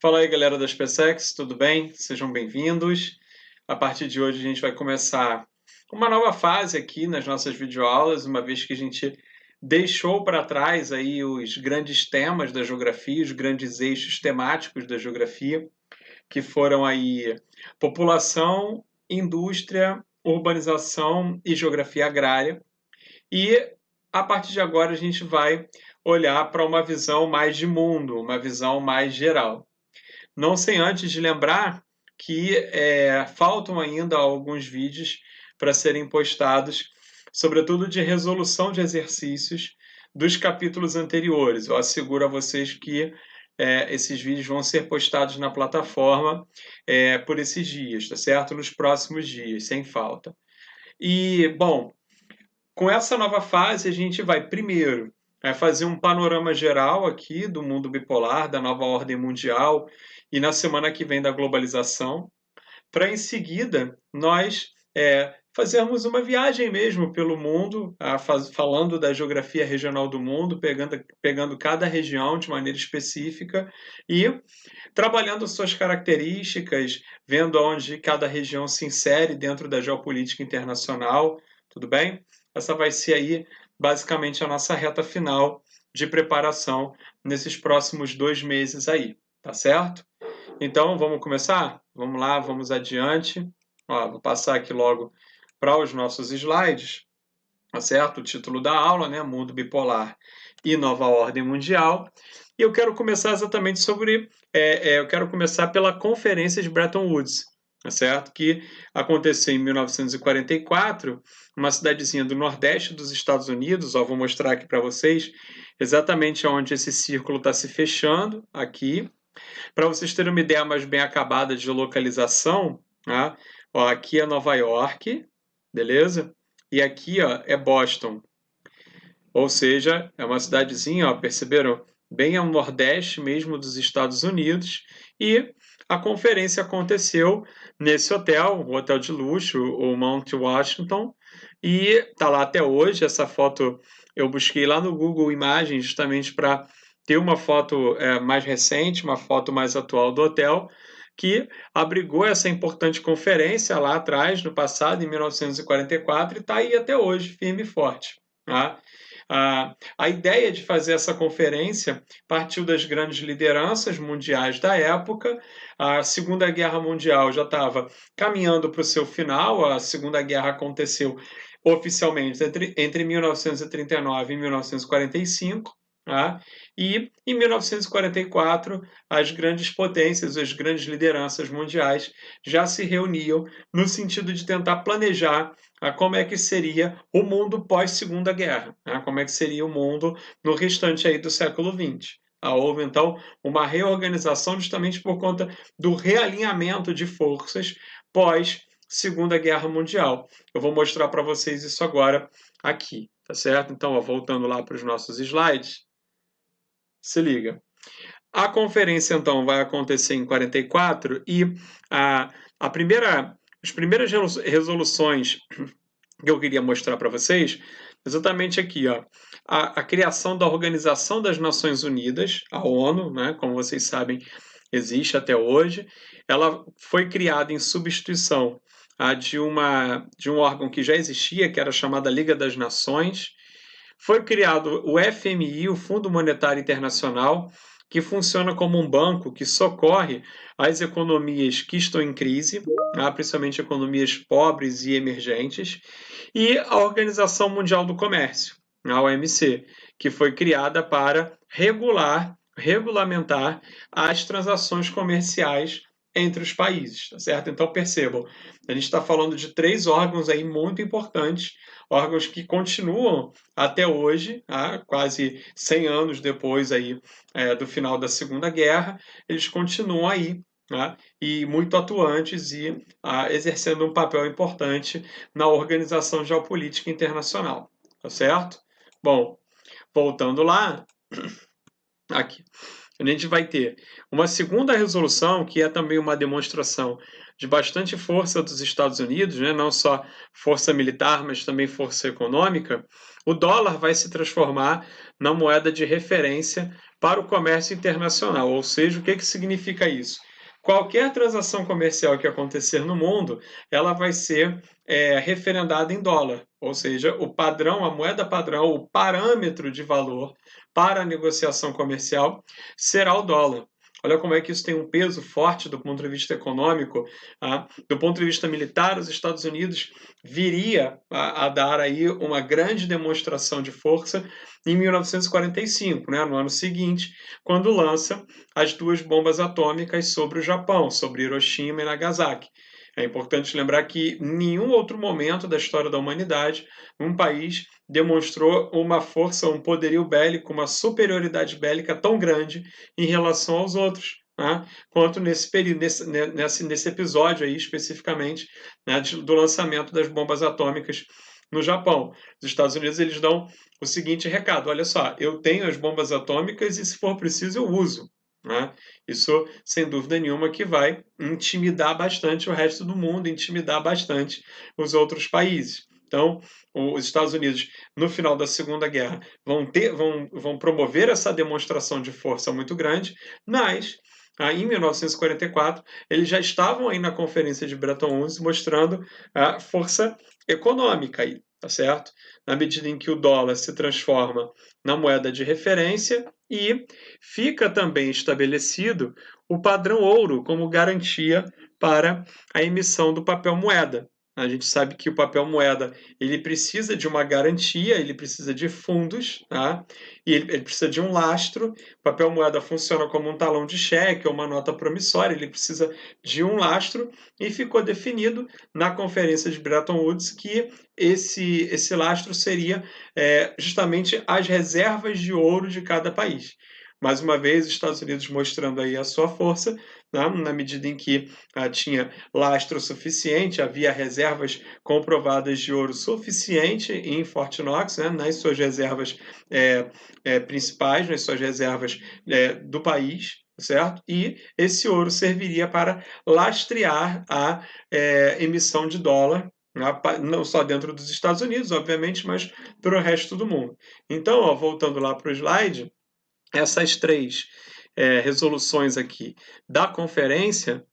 Fala aí, galera da SpaceX, tudo bem? Sejam bem-vindos. A partir de hoje a gente vai começar uma nova fase aqui nas nossas videoaulas, uma vez que a gente deixou para trás aí os grandes temas da geografia, os grandes eixos temáticos da geografia, que foram aí população, indústria, urbanização e geografia agrária. E a partir de agora a gente vai olhar para uma visão mais de mundo, uma visão mais geral. Não sem antes de lembrar que faltam ainda alguns vídeos para serem postados, sobretudo de resolução de exercícios dos capítulos anteriores. Eu asseguro a vocês que esses vídeos vão ser postados na plataforma por esses dias, tá certo? Nos próximos dias, sem falta. E, bom, com essa nova fase, a gente vai primeiro fazer um panorama geral aqui do mundo bipolar, da nova ordem mundial e na semana que vem da globalização, para em seguida nós fazermos uma viagem mesmo pelo mundo, falando da geografia regional do mundo, pegando cada região de maneira específica e trabalhando suas características, vendo onde cada região se insere dentro da geopolítica internacional, tudo bem? Essa vai ser aí basicamente a nossa reta final de preparação nesses próximos 2 meses aí, tá certo? Então, vamos começar? Vamos lá, vamos adiante. Ó, vou passar aqui logo para os nossos slides, tá certo? O título da aula, né? Mundo bipolar e nova ordem mundial. E eu quero começar exatamente eu quero começar pela Conferência de Bretton Woods, tá certo? Que aconteceu em 1944, uma cidadezinha do nordeste dos Estados Unidos. Ó, vou mostrar aqui para vocês exatamente onde esse círculo está se fechando aqui. Para vocês terem uma ideia mais bem acabada de localização, tá? Ó, aqui é Nova York, beleza? E aqui ó, é Boston. Ou seja, é uma cidadezinha, ó, perceberam? Bem ao nordeste mesmo dos Estados Unidos. E a conferência aconteceu nesse hotel, o hotel de luxo, o Mount Washington, e está lá até hoje. Essa foto eu busquei lá no Google Imagens justamente para ter uma foto mais recente, uma foto mais atual do hotel, que abrigou essa importante conferência lá atrás, no passado, em 1944, e está aí até hoje, firme e forte. Tá? A ideia de fazer essa conferência partiu das grandes lideranças mundiais da época. A Segunda Guerra Mundial já estava caminhando para o seu final. A Segunda Guerra aconteceu oficialmente entre 1939 e 1945. Tá? E em 1944, as grandes potências, as grandes lideranças mundiais já se reuniam no sentido de tentar planejar como é que seria o mundo pós-Segunda Guerra, né? Como é que seria o mundo no restante aí do século XX. Houve, então, uma reorganização justamente por conta do realinhamento de forças pós-Segunda Guerra Mundial. Eu vou mostrar para vocês isso agora aqui, tá certo? Então, ó, voltando lá para os nossos slides, se liga. A conferência, então, vai acontecer em 44 e a primeira, as primeiras resoluções que eu queria mostrar para vocês, exatamente aqui, ó, a criação da Organização das Nações Unidas, a ONU, né, como vocês sabem, existe até hoje. Ela foi criada em substituição de um órgão que já existia, que era chamada Liga das Nações. Foi criado o FMI, o Fundo Monetário Internacional, que funciona como um banco que socorre as economias que estão em crise, principalmente economias pobres e emergentes, e a Organização Mundial do Comércio, a OMC, que foi criada para regulamentar as transações comerciais entre os países, tá certo? Então percebam, a gente está falando de 3 órgãos aí muito importantes, órgãos que continuam até hoje, quase 100 anos depois aí, do final da Segunda Guerra, eles continuam aí, e muito atuantes e exercendo um papel importante na organização geopolítica internacional, tá certo? Bom, voltando lá, aqui. a gente vai ter uma segunda resolução, que é também uma demonstração de bastante força dos Estados Unidos, né? Não só força militar, mas também força econômica. O dólar vai se transformar na moeda de referência para o comércio internacional. Ou seja, o que significa isso? Qualquer transação comercial que acontecer no mundo, ela vai ser referendada em dólar. Ou seja, o padrão, a moeda padrão, o parâmetro de valor para a negociação comercial será o dólar. Olha como é que isso tem um peso forte do ponto de vista econômico. Do ponto de vista militar, os Estados Unidos viria a dar aí uma grande demonstração de força em 1945, né, no ano seguinte, quando lança as 2 bombas atômicas sobre o Japão, sobre Hiroshima e Nagasaki. É importante lembrar que em nenhum outro momento da história da humanidade um país demonstrou uma força, um poderio bélico, uma superioridade bélica tão grande em relação aos outros, né? Quanto nesse período, nesse episódio aí especificamente, né, do lançamento das bombas atômicas no Japão. Os Estados Unidos eles dão o seguinte recado: olha só, eu tenho as bombas atômicas e se for preciso eu uso. Né? Isso, sem dúvida nenhuma, que vai intimidar bastante o resto do mundo, intimidar bastante os outros países. Então, os Estados Unidos, no final da Segunda Guerra, vão promover essa demonstração de força muito grande, mas em 1944 eles já estavam aí na Conferência de Bretton Woods mostrando a força econômica aí, tá certo? Na medida em que o dólar se transforma na moeda de referência e fica também estabelecido o padrão ouro como garantia para a emissão do papel moeda. A gente sabe que o papel moeda ele precisa de uma garantia, ele precisa de fundos, tá? E ele precisa de um lastro. O papel moeda funciona como um talão de cheque ou uma nota promissória, ele precisa de um lastro e ficou definido na Conferência de Bretton Woods que esse lastro seria justamente as reservas de ouro de cada país. Mais uma vez, os Estados Unidos mostrando aí a sua força, né? Na medida em que tinha lastro suficiente, havia reservas comprovadas de ouro suficiente em Fort Knox, né? Nas suas reservas principais, nas suas reservas do país, certo? E esse ouro serviria para lastrear a emissão de dólar, não só dentro dos Estados Unidos, obviamente, mas para o resto do mundo. Então, ó, voltando lá para o slide, essas 3 resoluções aqui da conferência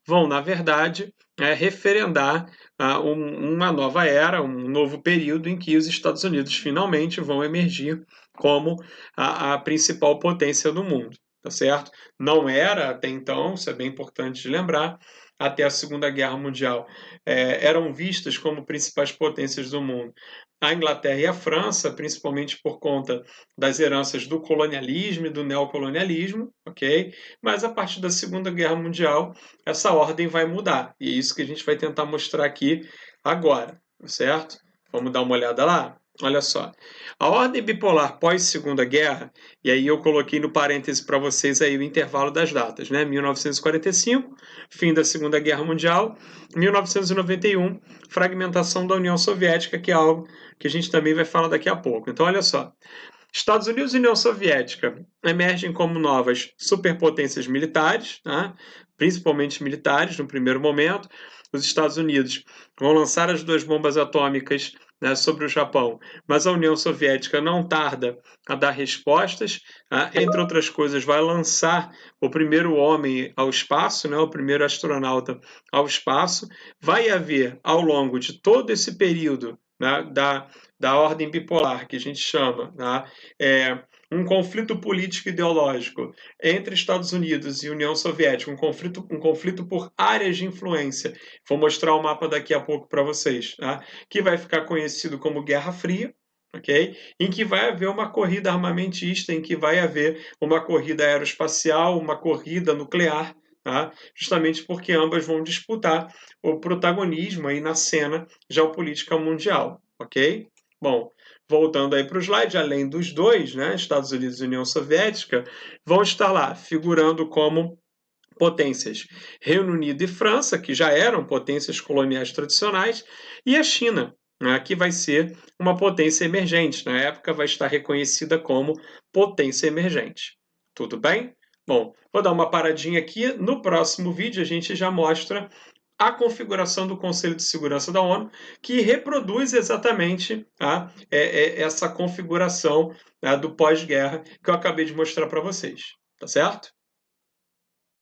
vão, na verdade, referendar uma nova era, um novo período em que os Estados Unidos finalmente vão emergir como a principal potência do mundo, tá certo? Não era até então, isso é bem importante de lembrar, até a Segunda Guerra Mundial, eram vistas como principais potências do mundo a Inglaterra e a França, principalmente por conta das heranças do colonialismo e do neocolonialismo, ok? Mas a partir da Segunda Guerra Mundial, essa ordem vai mudar. E é isso que a gente vai tentar mostrar aqui agora, certo? Vamos dar uma olhada lá? Olha só. A ordem bipolar pós-Segunda Guerra, e aí eu coloquei no parêntese para vocês aí o intervalo das datas, né? 1945, fim da Segunda Guerra Mundial, 1991, fragmentação da União Soviética, que é algo que a gente também vai falar daqui a pouco. Então, olha só. Estados Unidos e União Soviética emergem como novas superpotências militares, tá? Principalmente militares no primeiro momento. Os Estados Unidos vão lançar as 2 bombas atômicas, né, sobre o Japão, mas a União Soviética não tarda a dar respostas. Entre outras coisas, vai lançar o primeiro homem ao espaço, né, o primeiro astronauta ao espaço. Vai haver, ao longo de todo esse período, né, da ordem bipolar, que a gente chama, tá? Um conflito político ideológico entre Estados Unidos e União Soviética, um conflito por áreas de influência. Vou mostrar o mapa daqui a pouco para vocês, tá? Que vai ficar conhecido como Guerra Fria, ok? Em que vai haver uma corrida armamentista, em que vai haver uma corrida aeroespacial, uma corrida nuclear, tá? Justamente porque ambas vão disputar o protagonismo aí na cena geopolítica mundial, ok? Bom, voltando aí para o slide, além dos 2, né, Estados Unidos e União Soviética, vão estar lá figurando como potências Reino Unido e França, que já eram potências coloniais tradicionais, e a China, né, que vai ser uma potência emergente. Na época vai estar reconhecida como potência emergente. Tudo bem? Bom, vou dar uma paradinha aqui. No próximo vídeo a gente já mostra a configuração do Conselho de Segurança da ONU, que reproduz exatamente essa configuração do pós-guerra que eu acabei de mostrar para vocês. Tá certo?